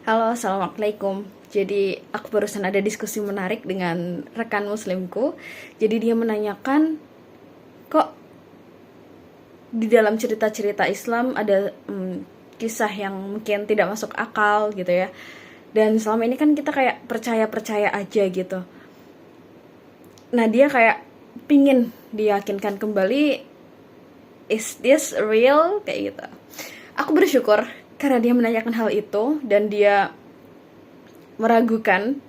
Halo, assalamualaikum. Jadi aku barusan ada diskusi menarik dengan rekan muslimku. Jadi dia menanyakan, kok di dalam cerita-cerita Islam ada kisah yang mungkin tidak masuk akal gitu ya. Dan selama ini kan kita kayak percaya-percaya aja gitu. Nah dia kayak pingin diyakinkan kembali, is this real? Kayak gitu. Aku bersyukur karena dia menanyakan hal itu dan dia meragukan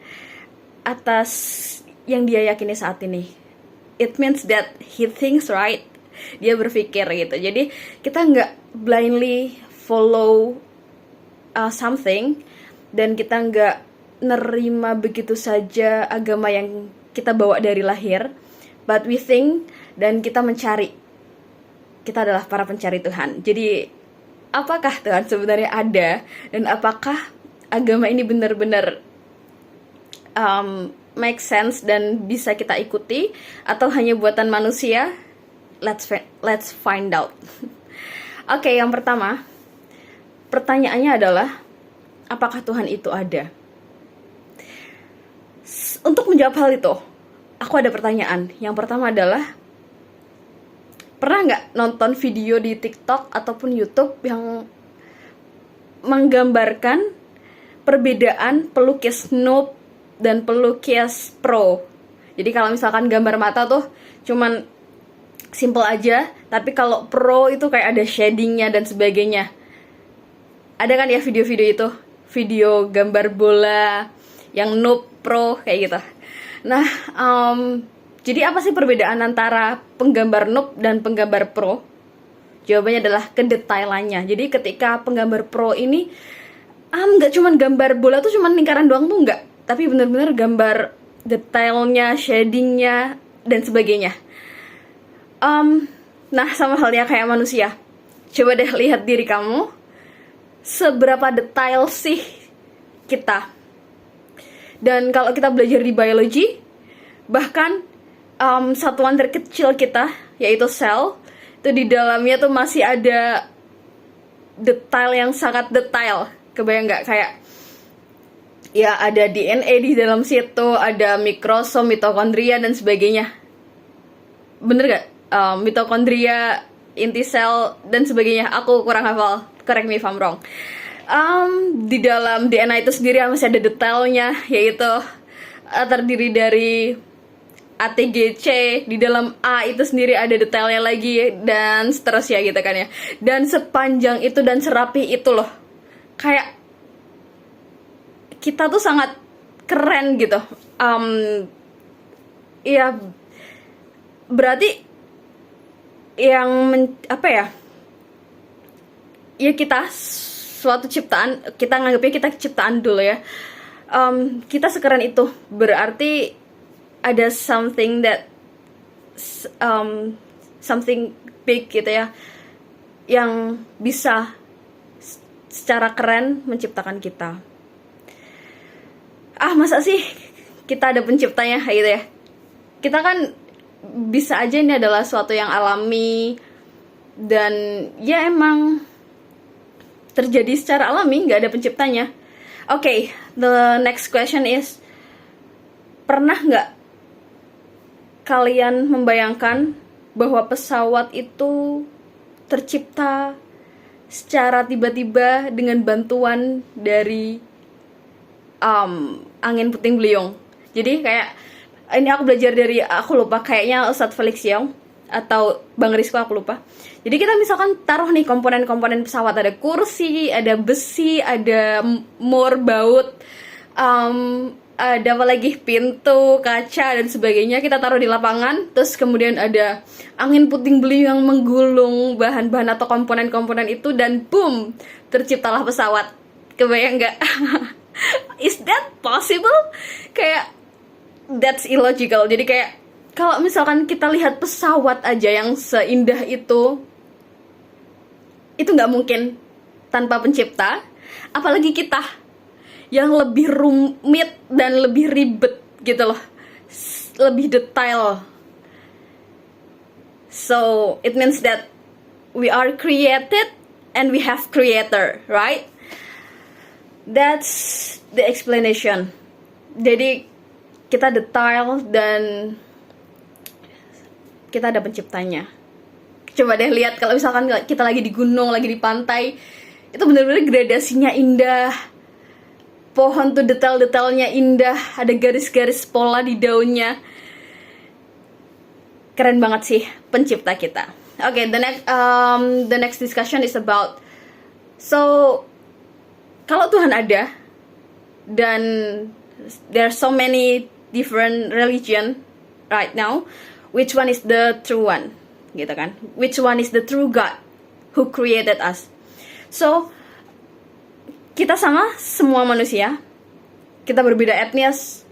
atas yang dia yakini saat ini. It means that he thinks right. Dia berpikir gitu. Jadi kita nggak blindly follow something dan kita nggak nerima begitu saja agama yang kita bawa dari lahir. But we think dan kita mencari. Kita adalah para pencari Tuhan. Jadi apakah Tuhan sebenarnya ada dan apakah agama ini benar-benar make sense dan bisa kita ikuti atau hanya buatan manusia? Let's find out. Oke, yang pertama, pertanyaannya adalah apakah Tuhan itu ada? Untuk menjawab hal itu, aku ada pertanyaan. Yang pertama adalah, pernah nggak nonton video di TikTok ataupun YouTube yang menggambarkan perbedaan pelukis noob dan pelukis pro? Jadi kalau misalkan gambar mata tuh cuman simple aja, tapi kalau pro itu kayak ada shadingnya dan sebagainya. Ada kan ya video-video itu, video gambar bola yang noob pro kayak gitu. Nah, jadi apa sih perbedaan antara penggambar noob dan penggambar pro? Jawabannya adalah kedetailannya. Jadi ketika penggambar pro ini nggak cuman gambar bola tuh cuman lingkaran doang tuh nggak, tapi benar-benar gambar detailnya, shadingnya dan sebagainya. Nah sama halnya kayak manusia. Coba deh lihat diri kamu, seberapa detail sih kita. Dan kalau kita belajar di biologi, bahkan satuan terkecil kita, yaitu sel, itu di dalamnya tuh masih ada detail yang sangat detail. Kebayang nggak? Kayak ya ada DNA di dalam situ, ada mikrosom, mitokondria dan sebagainya. Bener nggak? Mitokondria, inti sel dan sebagainya. Aku kurang hafal, correct me if I'm wrong. Di dalam DNA itu sendiri masih ada detailnya, yaitu terdiri dari ATGC. Di dalam A itu sendiri ada detailnya lagi dan seterusnya gitu kan ya. Dan sepanjang itu dan serapi itu loh, kayak kita tuh sangat keren gitu. Ya berarti yang ya kita suatu ciptaan, kita nganggapnya kita ciptaan dulu ya. Kita sekeren itu, berarti ada something that something big gitu ya, yang bisa secara keren menciptakan kita. Masa sih kita ada penciptanya gitu ya? Kita kan bisa aja ini adalah suatu yang alami dan ya emang terjadi secara alami, nggak ada penciptanya. Okay, the next question is, pernah nggak kalian membayangkan bahwa pesawat itu tercipta secara tiba-tiba dengan bantuan dari angin puting beliung? Jadi kayak, ini aku belajar dari, aku lupa, kayaknya Ustadz Felix Young atau Bang Rizko, aku lupa. Jadi kita misalkan taruh nih komponen-komponen pesawat, ada kursi, ada besi, ada mur, baut, ada apa lagi, pintu, kaca dan sebagainya. Kita taruh di lapangan, terus kemudian ada angin puting beliung yang menggulung bahan-bahan atau komponen-komponen itu dan boom, terciptalah pesawat. Kebayang nggak? Is that possible? Kayak that's illogical. Jadi kayak kalau misalkan kita lihat pesawat aja yang seindah itu nggak mungkin tanpa pencipta. Apalagi kita yang lebih rumit dan lebih ribet gitu loh, lebih detail. So it means that we are created and we have creator, right? That's the explanation. Jadi kita detail dan kita ada penciptanya. Coba deh lihat kalau misalkan kita lagi di gunung, lagi di pantai, itu benar-benar gradasinya indah. Pohon tuh detail-detailnya indah, ada garis-garis pola di daunnya. Keren banget sih pencipta kita. Okay, the next discussion is about, so kalau Tuhan ada dan there are so many different religion right now, which one is the true one, gitu kan? Which one is the true God who created us? So kita sama semua manusia, kita berbeda etnis,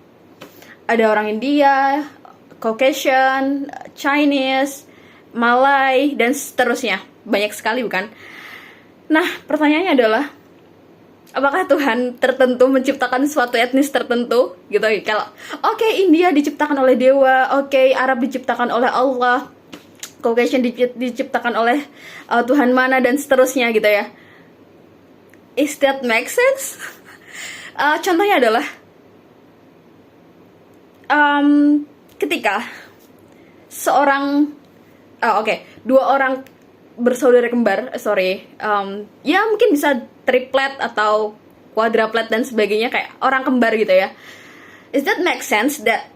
ada orang India, Caucasian, Chinese, Malay, dan seterusnya, banyak sekali bukan? Nah, pertanyaannya adalah, apakah Tuhan tertentu menciptakan suatu etnis tertentu gitu? Kalau oke, India diciptakan oleh dewa, oke, Arab diciptakan oleh Allah, Caucasian diciptakan oleh Tuhan mana, dan seterusnya gitu ya. Is that make sense? Contohnya adalah ketika dua orang bersaudara kembar, ya mungkin bisa triplet atau quadruplet dan sebagainya, kayak orang kembar gitu ya. Is that make sense that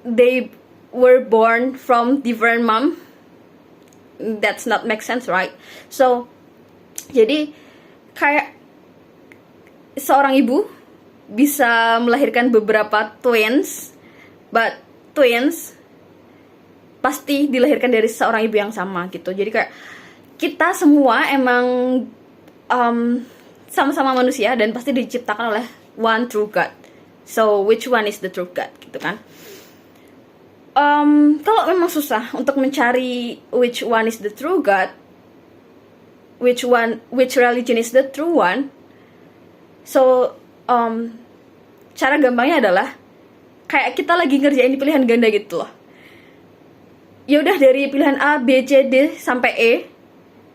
they were born from different mom? That's not make sense, right? So, jadi kayak seorang ibu bisa melahirkan beberapa twins, but twins pasti dilahirkan dari seorang ibu yang sama gitu. Jadi kayak kita semua emang sama-sama manusia dan pasti diciptakan oleh one true God. So which one is the true God gitu kan? Kalau memang susah untuk mencari which one is the true God, which religion is the true one, so cara gampangnya adalah kayak kita lagi ngerjain pilihan ganda gitu loh. Ya udah, dari pilihan A, B, C, D sampai E,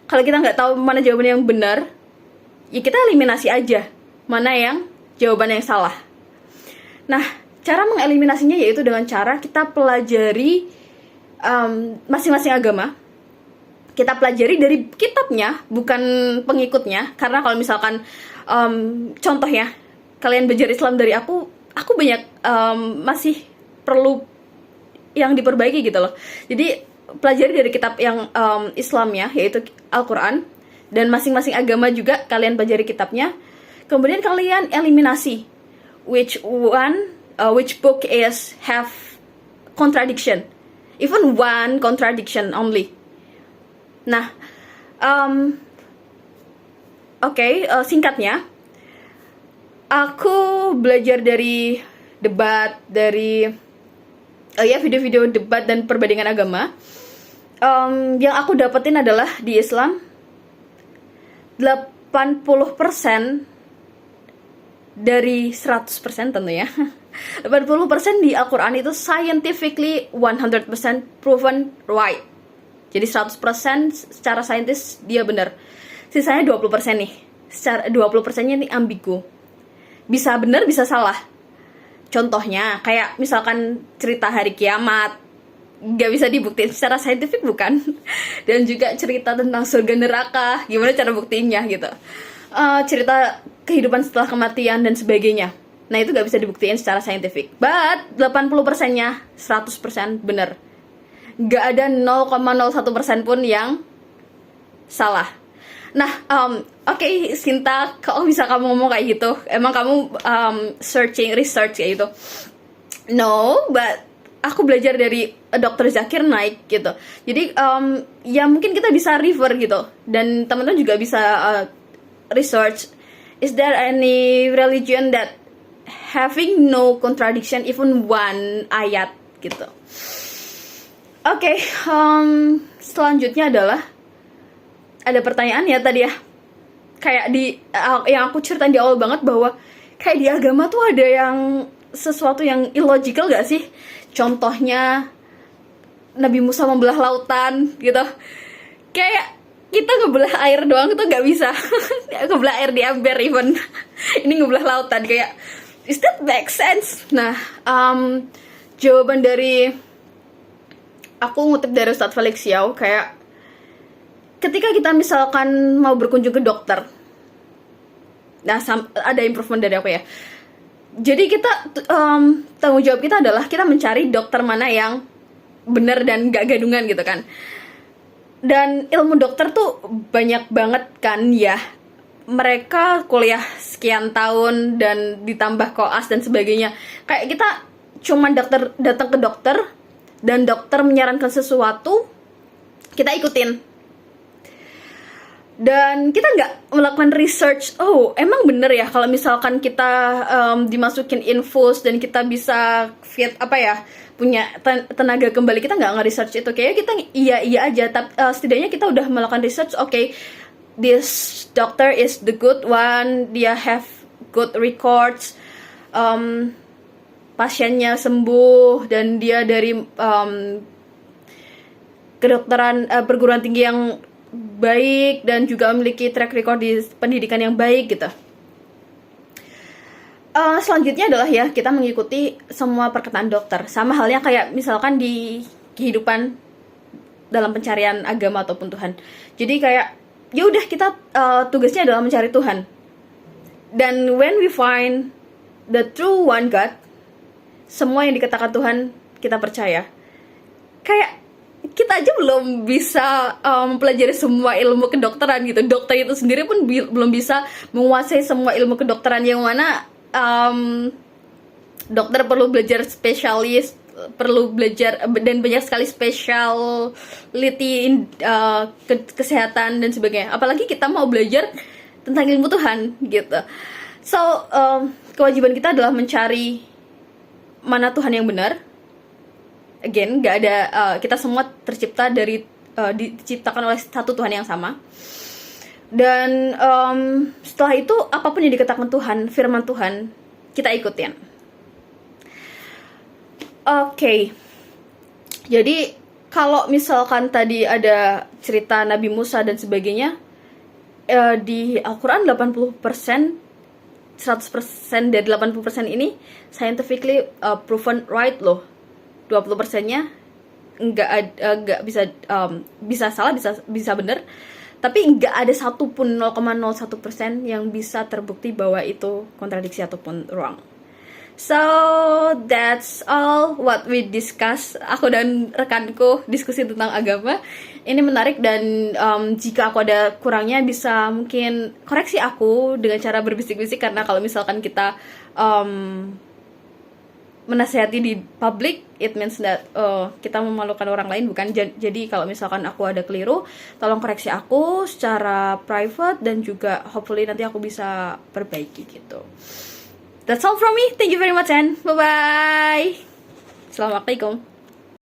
kalau kita nggak tahu mana jawaban yang benar, ya kita eliminasi aja mana yang jawaban yang salah. Nah, cara mengeliminasinya yaitu dengan cara kita pelajari masing-masing agama. Kita pelajari dari kitabnya, bukan pengikutnya. Karena kalau misalkan contoh ya, kalian belajar Islam dari aku banyak masih perlu yang diperbaiki gitu loh. Jadi pelajari dari kitab yang Islam ya, yaitu Al-Quran, dan masing-masing agama juga kalian pelajari kitabnya. Kemudian kalian eliminasi which book is have contradiction, even one contradiction only. Nah, singkatnya, aku belajar dari debat, dari video-video debat dan perbandingan agama. Yang aku dapetin adalah di Islam 80% dari 100% tentunya. 80% di Al-Quran itu scientifically 100% proven right. Jadi 100% secara saintis dia benar. Sisanya 20% nih. Secara 20%-nya nih ambigu. Bisa benar, bisa salah. Contohnya, kayak misalkan cerita hari kiamat, gak bisa dibuktiin secara saintifik bukan? Dan juga cerita tentang surga neraka, gimana cara buktiinnya gitu. Cerita kehidupan setelah kematian dan sebagainya. Nah, itu gak bisa dibuktiin secara saintifik. But 80%-nya 100% bener. Gak ada 0,01% pun yang salah. Nah, Sinta, kok bisa kamu ngomong kayak gitu? Emang kamu research kayak gitu? No, but aku belajar dari Dr. Zakir Naik gitu. Jadi ya mungkin kita bisa refer gitu. Dan teman-teman juga bisa research. Is there any religion that having no contradiction even one ayat gitu? Oke, selanjutnya adalah ada pertanyaan ya tadi ya, kayak yang aku ceritain di awal banget, bahwa kayak di agama tuh ada yang sesuatu yang illogical gak sih? Contohnya Nabi Musa membelah lautan gitu. Kayak kita ngebelah air doang tuh nggak bisa. Ngebelah air di ember even. Ini ngebelah lautan, kayak is that make sense? Nah, jawaban dari aku ngutip dari Ustadz Felix Yao, kayak ketika kita misalkan mau berkunjung ke dokter, nah ada improvement dari aku ya. Jadi kita tanggung jawab kita adalah kita mencari dokter mana yang benar dan gak gadungan gitu kan. Dan ilmu dokter tuh banyak banget kan ya. Mereka kuliah sekian tahun dan ditambah koas dan sebagainya. Kayak kita cuman datang ke dokter dan dokter menyarankan sesuatu, kita ikutin. Dan kita nggak melakukan research, oh emang bener ya kalau misalkan kita dimasukin infus dan kita bisa punya tenaga kembali, kita nggak nge-research itu. Kayaknya kita iya aja, tapi setidaknya kita udah melakukan research. Okay, this doctor is the good one, dia have good records, pasiennya sembuh dan dia dari kedokteran perguruan tinggi yang baik dan juga memiliki track record di pendidikan yang baik gitu. Selanjutnya adalah ya kita mengikuti semua perkataan dokter, sama halnya kayak misalkan di kehidupan dalam pencarian agama ataupun Tuhan. Jadi kayak ya udah kita tugasnya adalah mencari Tuhan. Dan when we find the true one God, semua yang dikatakan Tuhan kita percaya. Kayak kita aja belum bisa mempelajari semua ilmu kedokteran gitu. Dokter itu sendiri pun belum bisa menguasai semua ilmu kedokteran, yang mana dokter perlu belajar spesialis, perlu belajar dan banyak sekali specialty kesehatan dan sebagainya. Apalagi kita mau belajar tentang ilmu Tuhan gitu. So kewajiban kita adalah mencari mana Tuhan yang benar. Again, nggak ada, kita semua tercipta dari diciptakan oleh satu Tuhan yang sama. Dan setelah itu apapun yang dikatakan Tuhan, firman Tuhan, kita ikutin. Oke. Jadi kalau misalkan tadi ada cerita Nabi Musa dan sebagainya, di Al-Quran 80%, 100% dari 80% ini scientifically proven right loh. 20%-nya nggak bisa salah, bisa benar, tapi nggak ada satupun 0,01% yang bisa terbukti bahwa itu kontradiksi ataupun wrong. So that's all what we discuss. Aku dan rekanku diskusi tentang agama. Ini menarik, dan jika aku ada kurangnya bisa mungkin koreksi aku dengan cara berbisik-bisik, karena kalau misalkan kita menasehati di public, it means that kita memalukan orang lain, bukan. Jadi kalau misalkan aku ada keliru, tolong koreksi aku secara private, dan juga hopefully nanti aku bisa perbaiki gitu. That's all from me. Thank you very much and bye-bye. Assalamualaikum.